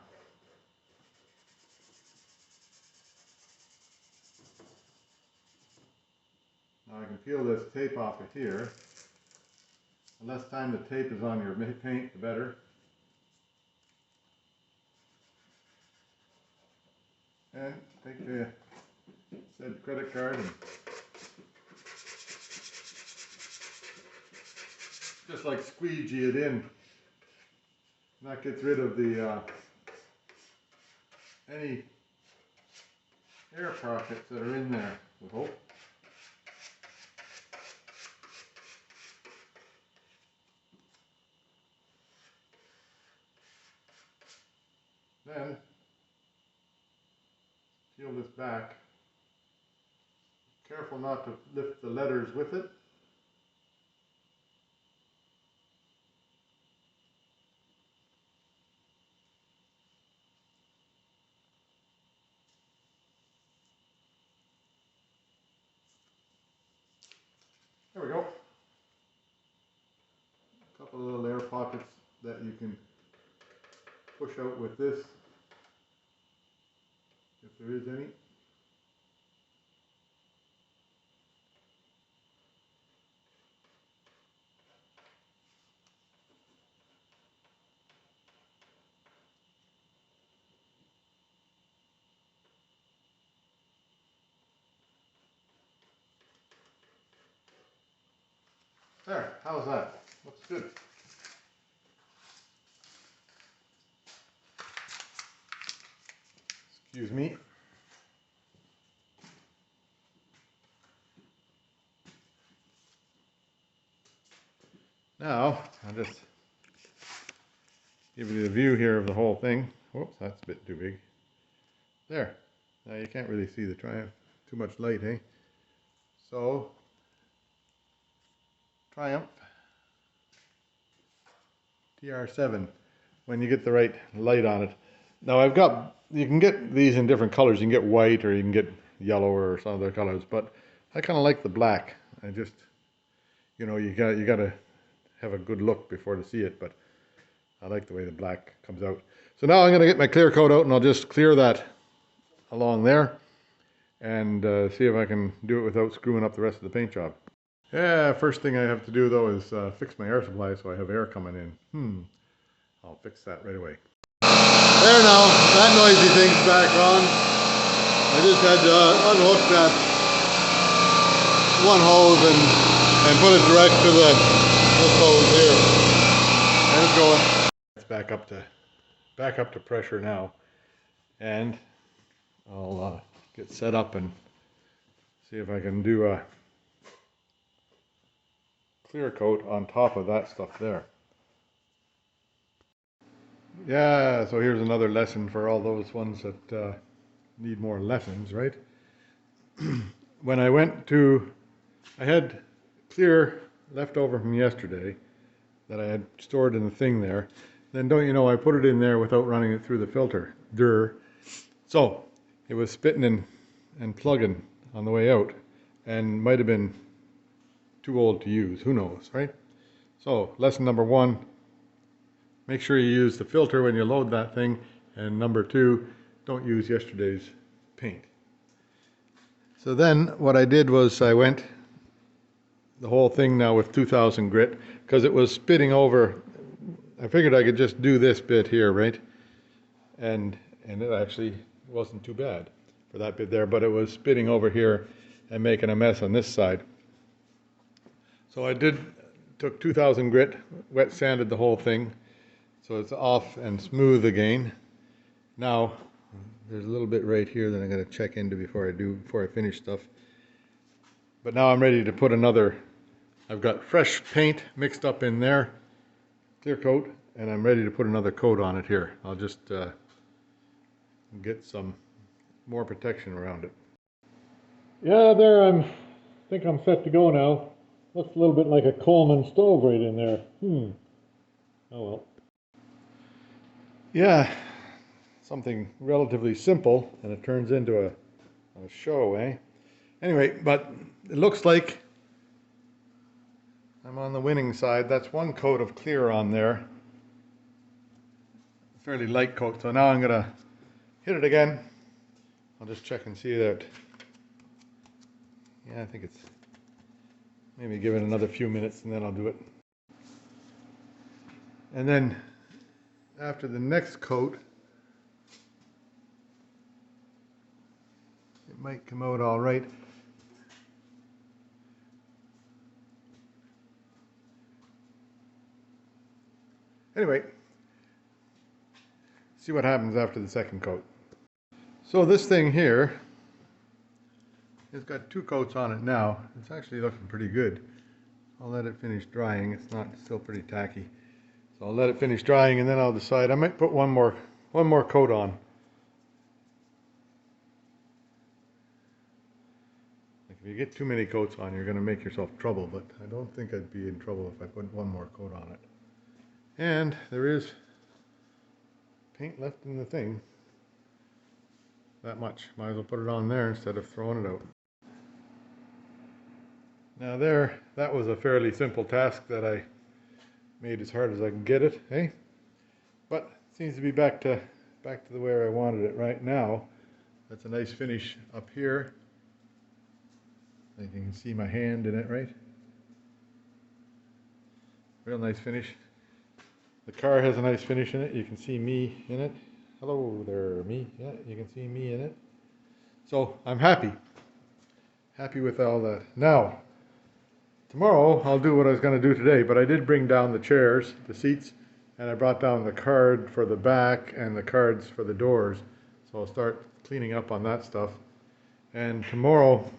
[SPEAKER 1] Now I can peel this tape off of here. The less time the tape is on your paint, the better. And take the said credit card and just like squeegee it in. And that gets rid of the any air pockets that are in there, we hope. Then peel this back. Careful not to lift the letters with it. There we go. A couple of little air pockets that you can push out with this, if there is any. There, how's that? Looks good. Excuse me. Now, I'll just give you the view here of the whole thing. Whoops, that's a bit too big. There. Now you can't really see the Triumph. Too much light, eh? So, Triumph TR7, when you get the right light on it. Now you can get these in different colors. You can get white or you can get yellow or some other colors, but I kind of like the black. I just, you know, you got to have a good look before to see it, but I like the way the black comes out. So now I'm going to get my clear coat out and I'll just clear that along there and see if I can do it without screwing up the rest of the paint job. Yeah, first thing I have to do though is fix my air supply so I have air coming in. I'll fix that right away. There now, that noisy thing's back on. I just had to unhook that one hose and put it direct to this hose here. And it's going. It's back up to pressure now. And I'll get set up and see if I can do a clear coat on top of that stuff there. Yeah, so here's another lesson for all those ones that need more lessons, right? When I had clear left over from yesterday that I had stored in the thing there. Then don't you know, I put it in there without running it through the filter. So it was spitting and plugging on the way out and might have been too old to use, who knows, right? So lesson number one, make sure you use the filter when you load that thing, and number two, don't use yesterday's paint. So then what I did was I went the whole thing now with 2000 grit because it was spitting over. I figured I could just do this bit here, right? And it actually wasn't too bad for that bit there, but it was spitting over here and making a mess on this side. So I took 2000 grit, wet sanded the whole thing, so it's off and smooth again. Now, there's a little bit right here that I'm going to check into before I finish stuff. But now I'm ready to put I've got fresh paint mixed up in there, clear coat, and I'm ready to put another coat on it here. I'll just get some more protection around it. Yeah, there I think I'm set to go now. Looks a little bit like a Coleman stove right in there. Oh well. Yeah, something relatively simple, and it turns into a show, eh? Anyway, but it looks like I'm on the winning side. That's one coat of clear on there. Fairly light coat. So now I'm going to hit it again. I'll just check and see that. Yeah, I think it's maybe give it another few minutes and then I'll do it. And then after the next coat, it might come out all right. Anyway, see what happens after the second coat. So this thing here, it's got two coats on it now. It's actually looking pretty good. I'll let it finish drying. It's still pretty tacky. So I'll let it finish drying and then I'll decide. I might put one more coat on. Like if you get too many coats on, you're going to make yourself trouble, but I don't think I'd be in trouble if I put one more coat on it. And there is paint left in the thing. That much. Might as well put it on there instead of throwing it out. Now that was a fairly simple task that I made as hard as I can get it, eh? But it seems to be back to the way I wanted it right now. That's a nice finish up here. I think you can see my hand in it, right? Real nice finish. The car has a nice finish in it. You can see me in it. Hello there, me. Yeah, you can see me in it. So I'm happy with all that. Now, tomorrow I'll do what I was going to do today, but I did bring down the chairs, the seats, and I brought down the card for the back and the cards for the doors. So I'll start cleaning up on that stuff. And tomorrow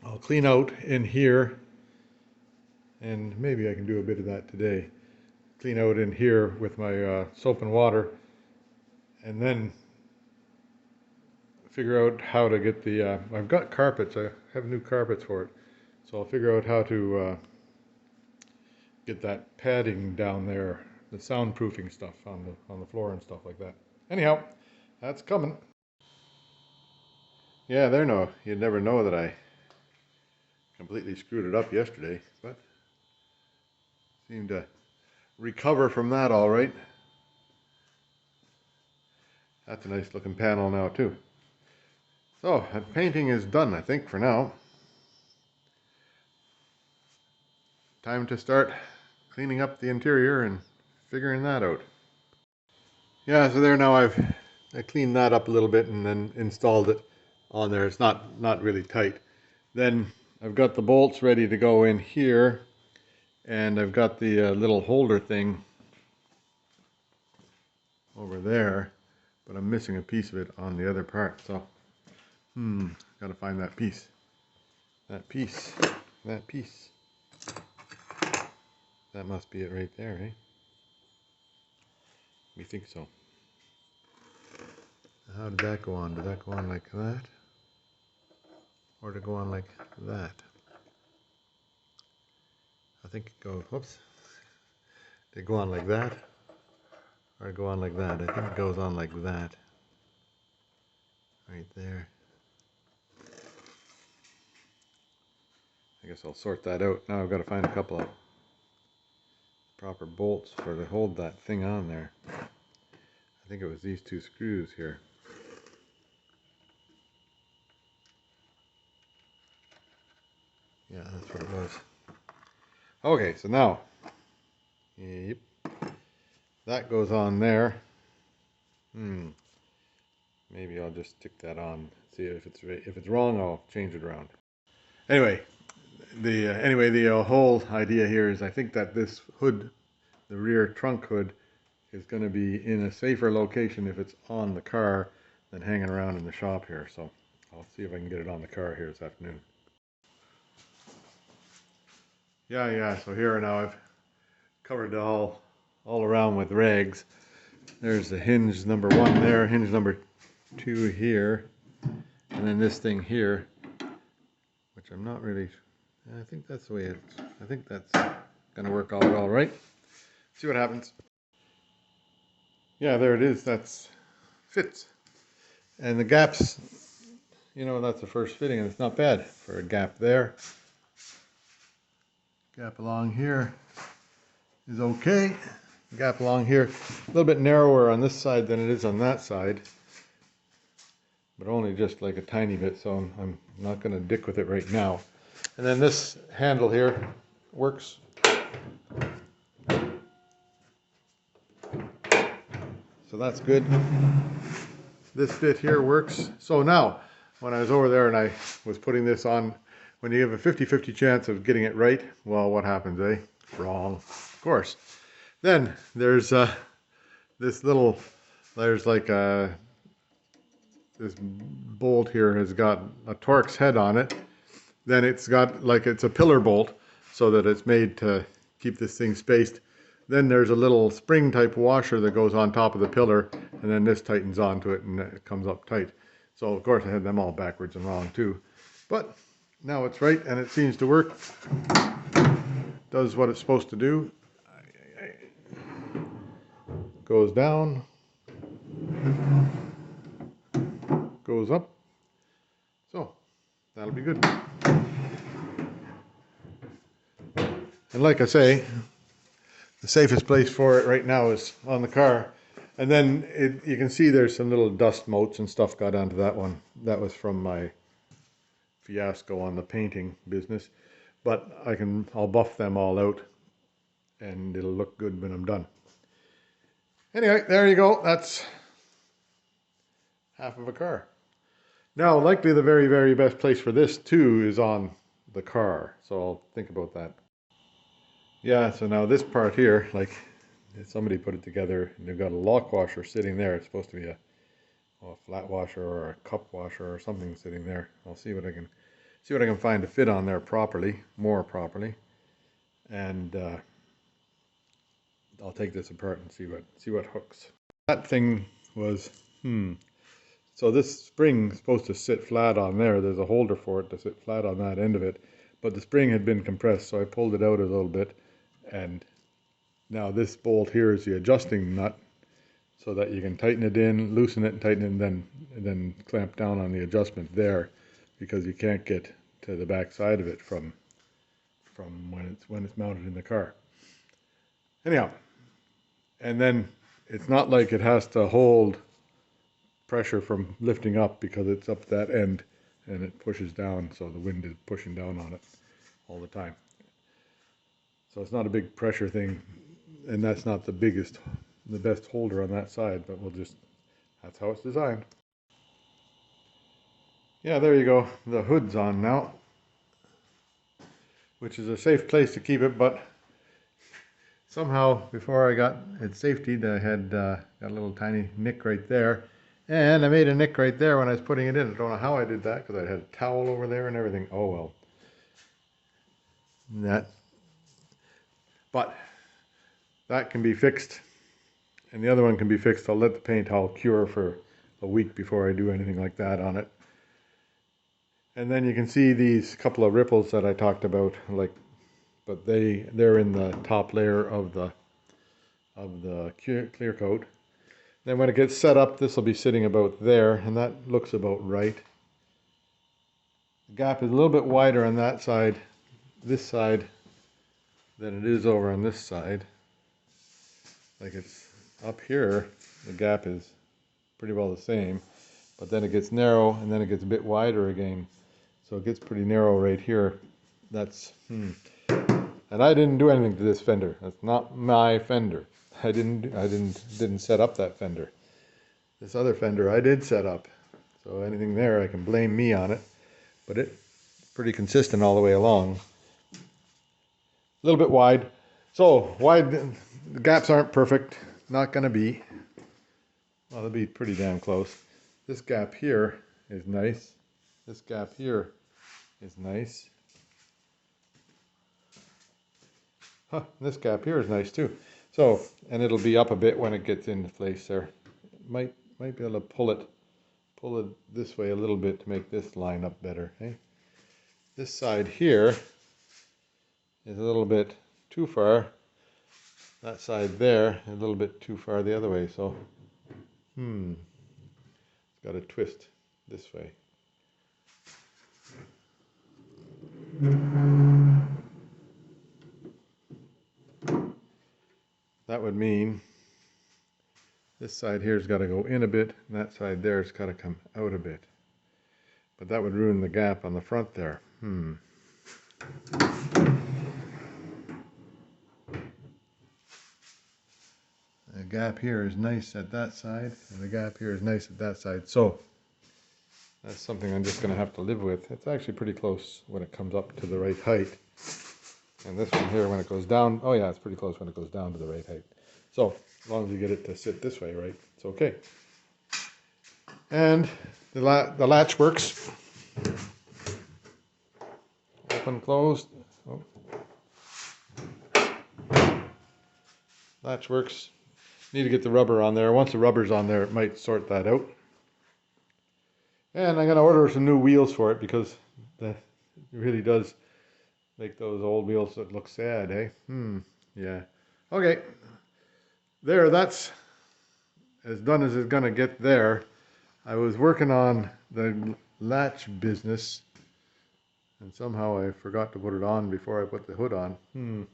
[SPEAKER 1] I'll clean out in here, and maybe I can do a bit of that today. Clean out in here with my soap and water, and then figure out how to get the, I've got carpets, I have new carpets for it. So I'll figure out how to get that padding down there, the soundproofing stuff on the floor and stuff like that. Anyhow, that's coming. Yeah, you'd never know that I completely screwed it up yesterday, but seemed to recover from that all right. That's a nice looking panel now too. So that painting is done, I think, for now. Time to start cleaning up the interior and figuring that out. Yeah, so there now I cleaned that up a little bit and then installed it on there. It's not really tight. Then I've got the bolts ready to go in here, and I've got the little holder thing over there, but I'm missing a piece of it on the other part. So, gotta find that piece. That piece. That piece. That must be it right there, eh? We think so. How did that go on? Did that go on like that? Or did it go on like that? I think it goes, whoops. Did it go on like that? Or did it go on like that? I think it goes on like that. Right there. I guess I'll sort that out. Now I've got to find a couple of proper bolts for to hold that thing on there. I think it was these two screws here. Yeah, that's what it was. Okay, so now, yep, that goes on there. Maybe I'll just stick that on. See if it's wrong, I'll change it around. Anyway, the whole idea here is I think that this hood, the rear trunk hood, is going to be in a safer location if it's on the car than hanging around in the shop here. So I'll see if I can get it on the car here this afternoon. Yeah. So here now I've covered all around with rags. There's the hinge number 1 there, hinge number 2 here, and then this thing here, which I'm not really. I think that's the way it's. I think that's going to work out all right. See what happens. Yeah, there it is. That's fits, and the gaps. You know, that's the first fitting, and it's not bad for a gap there. Gap along here is okay. Gap along here, a little bit narrower on this side than it is on that side, but only just like a tiny bit, so I'm not going to dick with it right now. And then this handle here works. So that's good. This bit here works. So now, when I was over there and I was putting this on, when you have a 50-50 chance of getting it right, well, what happens, eh? Wrong, of course. Then there's this little, there's like a, this bolt here has got a Torx head on it. Then it's got like, it's a pillar bolt so that it's made to keep this thing spaced. Then there's a little spring type washer that goes on top of the pillar, and then this tightens onto it and it comes up tight. So of course I had them all backwards and wrong too. But now it's right and it seems to work. Does what it's supposed to do. Goes down. Goes up. So that'll be good. And like I say, the safest place for it right now is on the car. And then you can see there's some little dust motes and stuff got onto that one. That was from my fiasco on the painting business. But I'll buff them all out and it'll look good when I'm done. Anyway, there you go. That's half of a car. Now, likely the very, very best place for this too is on the car. So I'll think about that. Yeah, so now this part here, like somebody put it together and they've got a lock washer sitting there. It's supposed to be a flat washer or a cup washer or something sitting there. I'll see what I can find to fit on there properly, more properly. And I'll take this apart and see what hooks. That thing was so this spring's supposed to sit flat on there. There's a holder for it to sit flat on that end of it, but the spring had been compressed, so I pulled it out a little bit, and now this bolt here is the adjusting nut, so that you can tighten it in, loosen it, and tighten it, and then clamp down on the adjustment there, because you can't get to the back side of it from when it's mounted in the car. Anyhow, and then it's not like it has to hold pressure from lifting up because it's up that end and it pushes down, so the wind is pushing down on it all the time. So it's not a big pressure thing, and that's not the biggest the best holder on that side, but that's how it's designed. Yeah, there you go. The hood's on now, which is a safe place to keep it, but somehow before I got it safetied, I had got a little tiny nick right there. And I made a nick right there when I was putting it in. I don't know how I did that because I had a towel over there and everything. Oh well. But that can be fixed, and the other one can be fixed. I'll let the paint all cure for a week before I do anything like that on it. And then you can see these couple of ripples that I talked about, but they're in the top layer of the clear coat. Then when it gets set up, this will be sitting about there, and that looks about right. The gap is a little bit wider on that side, this side, than it is over on this side. Like it's up here, the gap is pretty well the same, but then it gets narrow and then it gets a bit wider again. So it gets pretty narrow right here. And I didn't do anything to this fender. That's not my fender. I didn't set up that fender. This other fender I did set up. So anything there, I can blame me on it. But it's pretty consistent all the way along. A little bit wide. So wide, the gaps aren't perfect. Not gonna be. Well, they'll be pretty damn close. This gap here is nice. This gap here is nice. This gap here is nice too. So, and it'll be up a bit when it gets into place there. Might be able to pull it this way a little bit to make this line up better. Okay? This side here is a little bit too far. That side there is a little bit too far the other way. So, it's got to twist this way. That would mean this side here's got to go in a bit, and that side there's got to come out a bit. But that would ruin the gap on the front there. The gap here is nice at that side, and the gap here is nice at that side. So that's something I'm just going to have to live with. It's actually pretty close when it comes up to the right height. And this one here, when it goes down, oh yeah, it's pretty close when it goes down to the right height. So as long as you get it to sit this way, right, it's okay. And the latch works. Open, closed. Oh. Latch works. Need to get the rubber on there. Once the rubber's on there, it might sort that out. And I'm going to order some new wheels for it because it really does make those old wheels that look sad, eh? Yeah. Okay. There, that's as done as it's going to get there. I was working on the latch business, and somehow I forgot to put it on before I put the hood on.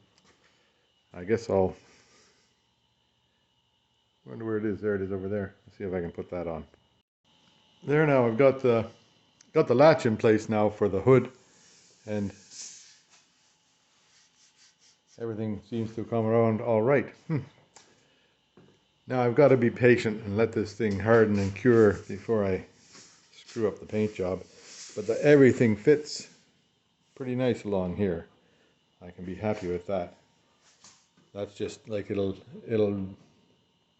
[SPEAKER 1] I guess I'll wonder where it is. There it is over there. Let's see if I can put that on. There now, I've got the latch in place now for the hood, and everything seems to come around all right. Now I've got to be patient and let this thing harden and cure before I screw up the paint job. But everything fits pretty nice along here. I can be happy with that. That's just like it'll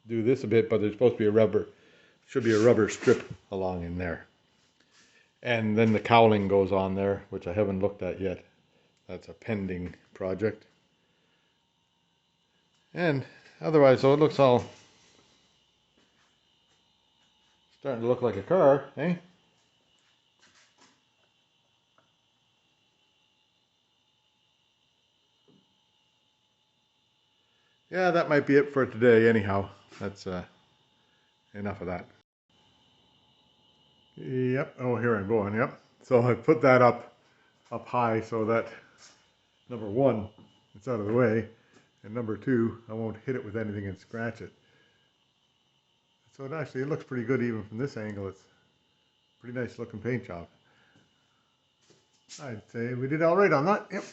[SPEAKER 1] do this a bit, but there's supposed to be should be a rubber strip along in there. And then the cowling goes on there, which I haven't looked at yet. That's a pending project. And otherwise, so it looks all starting to look like a car, eh? Yeah, that might be it for today anyhow. That's enough of that. Yep, oh here I'm going, yep. So I put that up high so that number one, it's out of the way, and number two, I won't hit it with anything and scratch it. So it looks pretty good even from this angle. It's a pretty nice looking paint job. I'd say we did all right on that, yep.